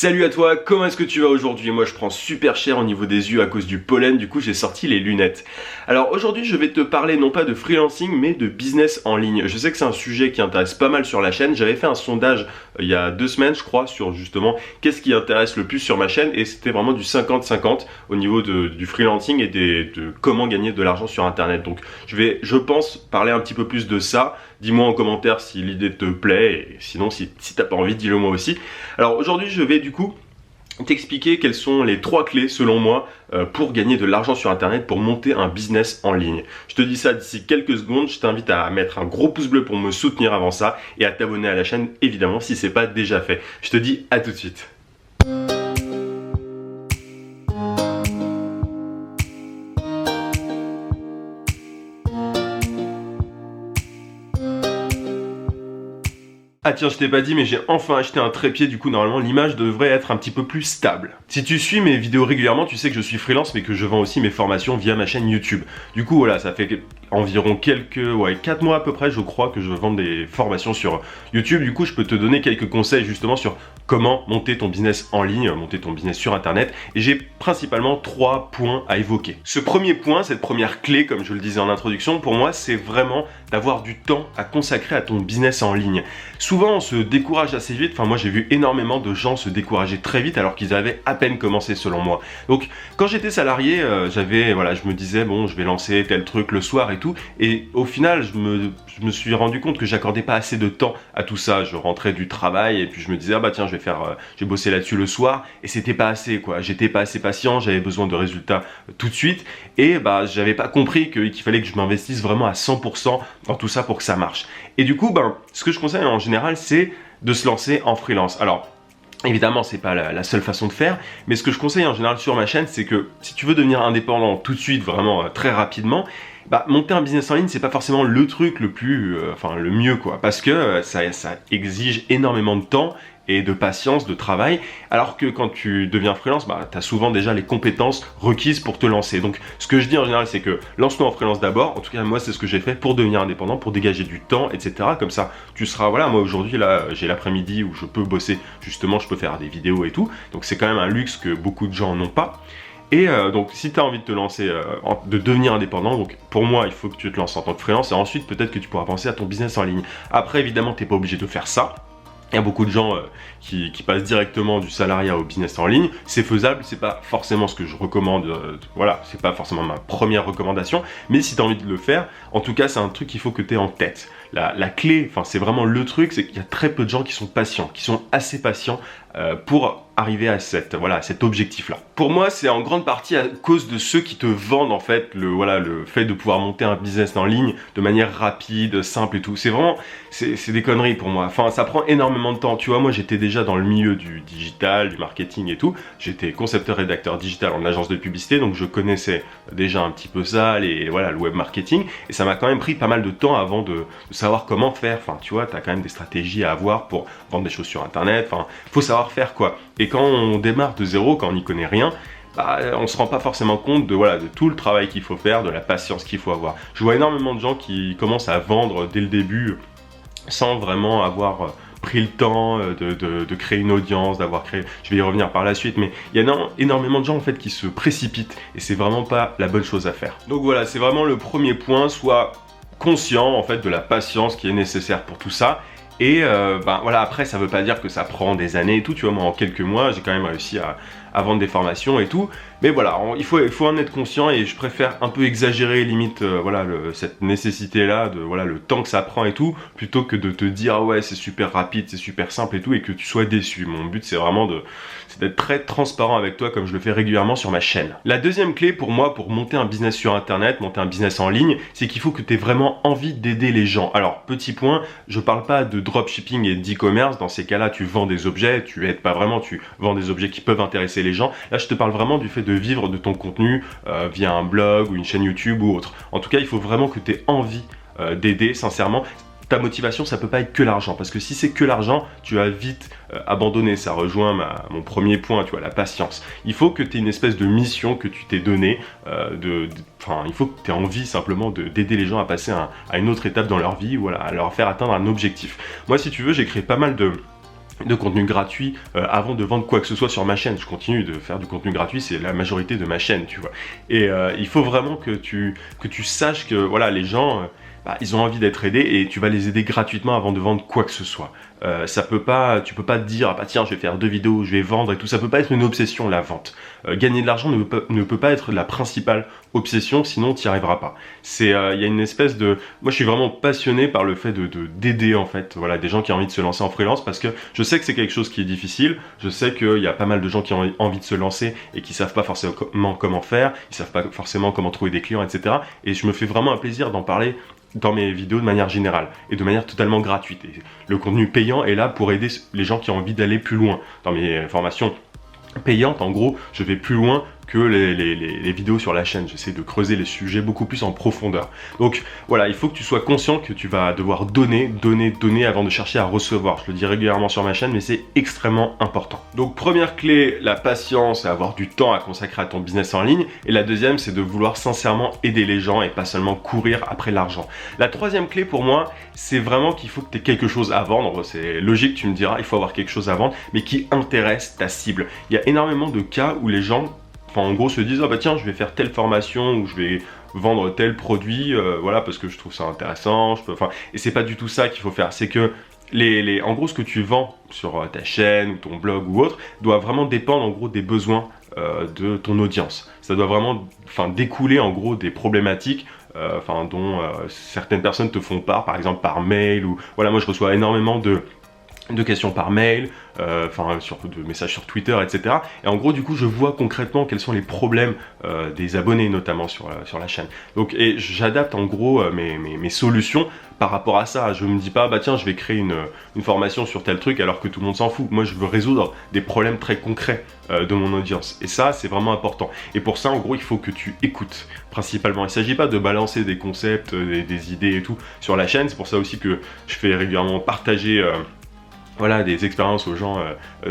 Salut à toi, comment est-ce que tu vas aujourd'hui? Moi je prends super cher au niveau des yeux à cause du pollen, du coup j'ai sorti les lunettes. Alors aujourd'hui je vais te parler non pas de freelancing mais de business en ligne. Je sais que c'est un sujet qui intéresse pas mal sur la chaîne. J'avais fait un sondage il y a 2 semaines je crois sur justement qu'est-ce qui intéresse le plus sur ma chaîne et c'était vraiment du 50-50 au niveau du freelancing et de comment gagner de l'argent sur internet. Donc je pense parler un petit peu plus de ça. Dis-moi en commentaire si l'idée te plaît et sinon si t'as pas envie dis-le moi aussi. Alors aujourd'hui je vais du coup t'expliquer quelles sont les 3 clés selon moi pour gagner de l'argent sur internet, pour monter un business en ligne. Je te dis ça d'ici quelques secondes, je t'invite à mettre un gros pouce bleu pour me soutenir avant ça et à t'abonner à la chaîne évidemment si c'est pas déjà fait. Je te dis à tout de suite. Ah tiens, je t'ai pas dit mais j'ai enfin acheté un trépied, du coup normalement l'image devrait être un petit peu plus stable. Si tu suis mes vidéos régulièrement, tu sais que je suis freelance mais que je vends aussi mes formations via ma chaîne YouTube. Du coup voilà, ça fait environ 4 mois à peu près je crois que je vends des formations sur YouTube. Du coup je peux te donner quelques conseils justement sur comment monter ton business en ligne, monter ton business sur internet. Et j'ai principalement 3 points à évoquer. Ce premier point, cette première clé comme je le disais en introduction, pour moi c'est vraiment d'avoir du temps à consacrer à ton business en ligne. Souvent on se décourage assez vite, moi j'ai vu énormément de gens se décourager très vite alors qu'ils avaient à peine commencé selon moi. Donc quand j'étais salarié, je me disais bon je vais lancer tel truc le soir et tout, et au final je me suis rendu compte que j'accordais pas assez de temps à tout ça. Je rentrais du travail et puis je me disais ah bah tiens je vais bosser là-dessus le soir, et c'était pas assez quoi, j'étais pas assez patient, j'avais besoin de résultats tout de suite et bah j'avais pas compris qu'il fallait que je m'investisse vraiment à 100% dans tout ça pour que ça marche. Et du coup ce que je conseille en général c'est de se lancer en freelance. Alors évidemment, c'est pas la seule façon de faire, mais ce que je conseille en général sur ma chaîne, c'est que si tu veux devenir indépendant tout de suite, vraiment très rapidement, monter un business en ligne, c'est pas forcément le truc le plus, le mieux quoi, parce que ça exige énormément de temps et de patience, de travail, alors que quand tu deviens freelance, tu as souvent déjà les compétences requises pour te lancer. Donc ce que je dis en général, c'est que lance-toi en freelance d'abord. En tout cas, moi, c'est ce que j'ai fait pour devenir indépendant, pour dégager du temps, etc. Comme ça, tu seras, moi aujourd'hui, là, j'ai l'après-midi où je peux bosser, justement, je peux faire des vidéos et tout. Donc c'est quand même un luxe que beaucoup de gens n'ont pas. Et donc si tu as envie de te lancer, de devenir indépendant, donc pour moi il faut que tu te lances en tant que freelance et ensuite peut-être que tu pourras penser à ton business en ligne. Après évidemment tu n'es pas obligé de faire ça. Il y a beaucoup de gens qui passent directement du salariat au business en ligne. C'est faisable, c'est pas forcément ce que je recommande, c'est pas forcément ma première recommandation, mais si tu as envie de le faire, en tout cas c'est un truc qu'il faut que tu aies en tête. La clé, c'est vraiment le truc, c'est qu'il y a très peu de gens qui sont patients, qui sont assez patients pour arriver à cet objectif-là. Pour moi, c'est en grande partie à cause de ceux qui te vendent en fait le fait de pouvoir monter un business en ligne de manière rapide, simple et tout. C'est vraiment, c'est des conneries pour moi. Ça prend énormément de temps. Tu vois, moi j'étais déjà dans le milieu du digital, du marketing et tout. J'étais concepteur-rédacteur digital en agence de publicité, donc je connaissais déjà un petit peu ça, le web marketing. Et ça m'a quand même pris pas mal de temps avant de savoir comment faire. Tu vois, t'as quand même des stratégies à avoir pour vendre des choses sur internet. Faut savoir faire quoi. Et quand on démarre de zéro, quand on n'y connaît rien, on se rend pas forcément compte de tout le travail qu'il faut faire, de la patience qu'il faut avoir. Je vois énormément de gens qui commencent à vendre dès le début sans vraiment avoir pris le temps de créer une audience, je vais y revenir par la suite, mais il y a énormément de gens en fait qui se précipitent et c'est vraiment pas la bonne chose à faire. Donc voilà, c'est vraiment le premier point, sois conscient en fait de la patience qui est nécessaire pour tout ça. Et après ça veut pas dire que ça prend des années et tout, tu vois, moi en quelques mois j'ai quand même réussi à vendre des formations et tout, mais voilà, il faut en être conscient et je préfère un peu exagérer limite cette nécessité là de le temps que ça prend et tout, plutôt que de te dire ah ouais c'est super rapide, c'est super simple et tout et que tu sois déçu. Mon but c'est vraiment d'être très transparent avec toi comme je le fais régulièrement sur ma chaîne. La deuxième clé pour moi pour monter un business sur internet, monter un business en ligne, c'est qu'il faut que tu aies vraiment envie d'aider les gens. Alors petit point, je parle pas de dropshipping et d'e-commerce, dans ces cas-là tu vends des objets, tu aides pas vraiment, tu vends des objets qui peuvent intéresser les gens. Là je te parle vraiment du fait de vivre de ton contenu via un blog ou une chaîne YouTube ou autre. En tout cas il faut vraiment que tu aies envie d'aider sincèrement. Ta motivation ça peut pas être que l'argent, parce que si c'est que l'argent tu vas vite abandonner. Ça rejoint mon premier point, tu vois, la patience. Il faut que tu aies une espèce de mission que tu t'es donnée, il faut que tu aies envie simplement d'aider les gens à passer à une autre étape dans leur vie, à leur faire atteindre un objectif. Moi si tu veux j'ai créé pas mal de contenu gratuit avant de vendre quoi que ce soit sur ma chaîne. Je continue de faire du contenu gratuit, c'est la majorité de ma chaîne, tu vois. Et il faut vraiment que tu saches que voilà, les gens, ils ont envie d'être aidés et tu vas les aider gratuitement avant de vendre quoi que ce soit. Tu peux pas te dire, ah bah tiens, je vais faire 2 vidéos, je vais vendre et tout. Ça peut pas être une obsession, la vente. Gagner de l'argent ne peut pas être la principale obsession, sinon tu n'y arriveras pas. Il y a une espèce de... Moi, je suis vraiment passionné par le fait d'aider, en fait, voilà, des gens qui ont envie de se lancer en freelance, parce que je sais que c'est quelque chose qui est difficile. Je sais qu'il y a pas mal de gens qui ont envie de se lancer et qui savent pas forcément comment faire, ils savent pas forcément comment trouver des clients, etc. Et je me fais vraiment un plaisir d'en parler dans mes vidéos de manière générale et de manière totalement gratuite. Et le contenu payant est là pour aider les gens qui ont envie d'aller plus loin. Dans mes formations payantes, en gros, je vais plus loin que les vidéos sur la chaîne. J'essaie de creuser les sujets beaucoup plus en profondeur. Donc voilà, il faut que tu sois conscient que tu vas devoir donner avant de chercher à recevoir. Je le dis régulièrement sur ma chaîne, mais c'est extrêmement important. Donc première clé, la patience et avoir du temps à consacrer à ton business en ligne. Et la deuxième, c'est de vouloir sincèrement aider les gens et pas seulement courir après l'argent. La troisième clé pour moi, c'est vraiment qu'il faut que tu aies quelque chose à vendre. C'est logique, tu me diras, il faut avoir quelque chose à vendre, mais qui intéresse ta cible. Il y a énormément de cas où les gens en gros se disent, ah bah tiens, je vais faire telle formation ou je vais vendre tel produit, voilà, parce que je trouve ça intéressant, et c'est pas du tout ça qu'il faut faire. C'est que en gros, ce que tu vends sur ta chaîne ou ton blog ou autre doit vraiment dépendre en gros des besoins de ton audience. Ça doit vraiment découler en gros des problématiques dont certaines personnes te font part, par exemple par mail, ou voilà, moi je reçois énormément de questions par mail, de messages sur Twitter, etc. Et en gros, du coup, je vois concrètement quels sont les problèmes des abonnés, notamment sur la chaîne. Donc, et j'adapte en gros mes solutions par rapport à ça. Je me dis pas, bah tiens, je vais créer une formation sur tel truc alors que tout le monde s'en fout. Moi, je veux résoudre des problèmes très concrets de mon audience. Et ça, c'est vraiment important. Et pour ça, en gros, il faut que tu écoutes principalement. Il ne s'agit pas de balancer des concepts, des idées et tout sur la chaîne. C'est pour ça aussi que je fais régulièrement partager voilà, des expériences aux gens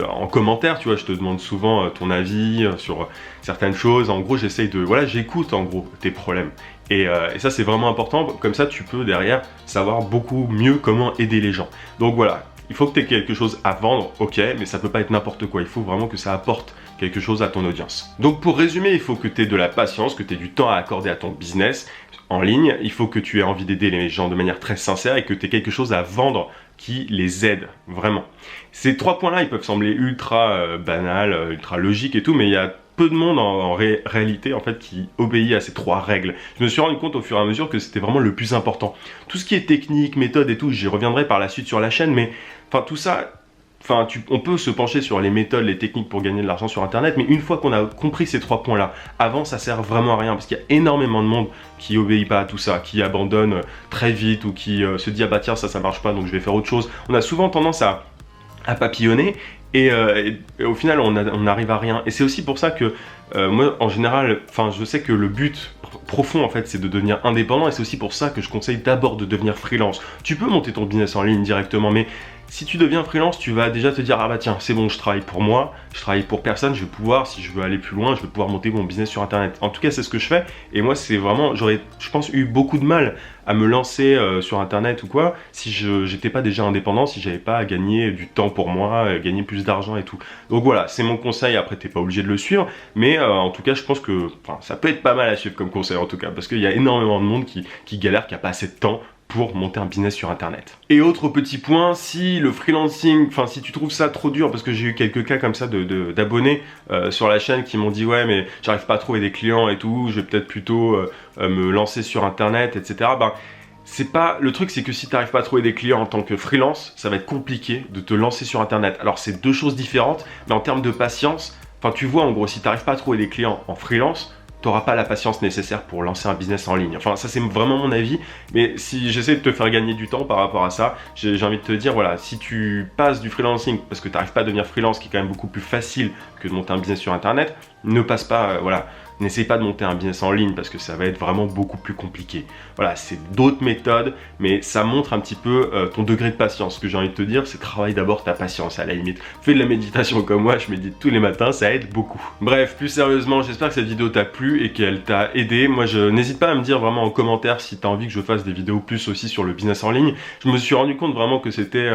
en commentaire, tu vois, je te demande souvent ton avis sur certaines choses. En gros, j'essaye voilà, j'écoute en gros tes problèmes. Et ça, c'est vraiment important, comme ça, tu peux derrière savoir beaucoup mieux comment aider les gens. Donc voilà, il faut que tu aies quelque chose à vendre, ok, mais ça peut pas être n'importe quoi, il faut vraiment que ça apporte quelque chose à ton audience. Donc pour résumer, il faut que tu aies de la patience, que tu aies du temps à accorder à ton business en ligne, il faut que tu aies envie d'aider les gens de manière très sincère et que tu aies quelque chose à vendre qui les aide vraiment. Ces 3 points-là, ils peuvent sembler ultra banals, ultra logiques et tout, mais il y a peu de monde en réalité en fait qui obéit à ces 3 règles. Je me suis rendu compte au fur et à mesure que c'était vraiment le plus important. Tout ce qui est technique, méthode et tout, j'y reviendrai par la suite sur la chaîne, mais tout ça, on peut se pencher sur les méthodes, les techniques pour gagner de l'argent sur internet, mais une fois qu'on a compris ces 3 points-là, avant ça sert vraiment à rien, parce qu'il y a énormément de monde qui obéit pas à tout ça, qui abandonne très vite ou qui se dit ah bah tiens ça marche pas donc je vais faire autre chose. On a souvent tendance à papillonner et au final on n'arrive à rien. Et c'est aussi pour ça que moi en général, je sais que le but profond en fait c'est de devenir indépendant, et c'est aussi pour ça que je conseille d'abord de devenir freelance. Tu peux monter ton business en ligne directement, mais si tu deviens freelance, tu vas déjà te dire ah bah tiens, c'est bon, je travaille pour moi, je travaille pour personne, je vais pouvoir, si je veux aller plus loin, je vais pouvoir monter mon business sur internet. En tout cas, c'est ce que je fais, et moi c'est vraiment, j'aurais, je pense, eu beaucoup de mal à me lancer sur internet ou quoi si j'étais pas déjà indépendant, si j'avais pas à gagner du temps pour moi, gagner plus d'argent et tout. Donc voilà, c'est mon conseil. Après t'es pas obligé de le suivre, mais en tout cas je pense que ça peut être pas mal à suivre comme conseil en tout cas, parce qu'il y a énormément de monde qui galère, qui a pas assez de temps pour monter un business sur internet. Et autre petit point, si le freelancing, si tu trouves ça trop dur, parce que j'ai eu quelques cas comme ça d'abonnés sur la chaîne qui m'ont dit ouais mais j'arrive pas à trouver des clients et tout, je vais peut-être plutôt me lancer sur internet, etc. C'est pas, le truc c'est que si tu n'arrives pas à trouver des clients en tant que freelance, ça va être compliqué de te lancer sur internet. Alors c'est 2 choses différentes, mais en termes de patience, tu vois en gros, si tu n'arrives pas à trouver des clients en freelance, tu n'auras pas la patience nécessaire pour lancer un business en ligne. Ça c'est vraiment mon avis, mais si j'essaie de te faire gagner du temps par rapport à ça, j'ai envie de te dire, voilà, si tu passes du freelancing, parce que tu n'arrives pas à devenir freelance, qui est quand même beaucoup plus facile que de monter un business sur internet, ne passe pas, voilà, n'essaye pas de monter un business en ligne parce que ça va être vraiment beaucoup plus compliqué. Voilà, c'est d'autres méthodes, mais ça montre un petit peu ton degré de patience. Ce que j'ai envie de te dire, c'est travaille d'abord ta patience à la limite. Fais de la méditation comme moi, je médite tous les matins, ça aide beaucoup. Bref, plus sérieusement, j'espère que cette vidéo t'a plu et qu'elle t'a aidé. Moi, n'hésite pas à me dire vraiment en commentaire si tu as envie que je fasse des vidéos plus aussi sur le business en ligne. Je me suis rendu compte vraiment que c'était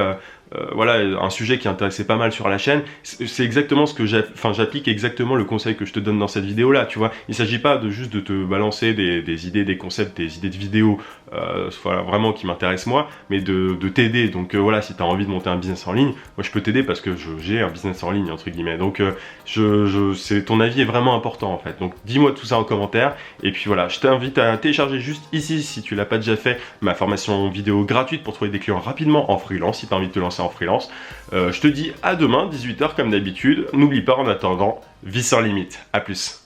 voilà, un sujet qui intéressait pas mal sur la chaîne. C'est exactement ce que j'applique exactement le conseil que je te donne dans cette vidéo là, tu vois. Il s'agit pas de juste de te balancer des idées, des concepts, des idées de vidéos, voilà, vraiment qui m'intéressent moi, mais de t'aider. Donc voilà, si tu as envie de monter un business en ligne, moi je peux t'aider parce que j'ai un business en ligne entre guillemets. Donc ton avis est vraiment important en fait. Donc dis-moi tout ça en commentaire. Et puis voilà, je t'invite à télécharger juste ici, si tu l'as pas déjà fait, ma formation vidéo gratuite pour trouver des clients rapidement en freelance, si tu as envie de te lancer en freelance. Je te dis à demain, 18 h comme d'habitude. N'oublie pas en attendant, vis sans limite. À plus.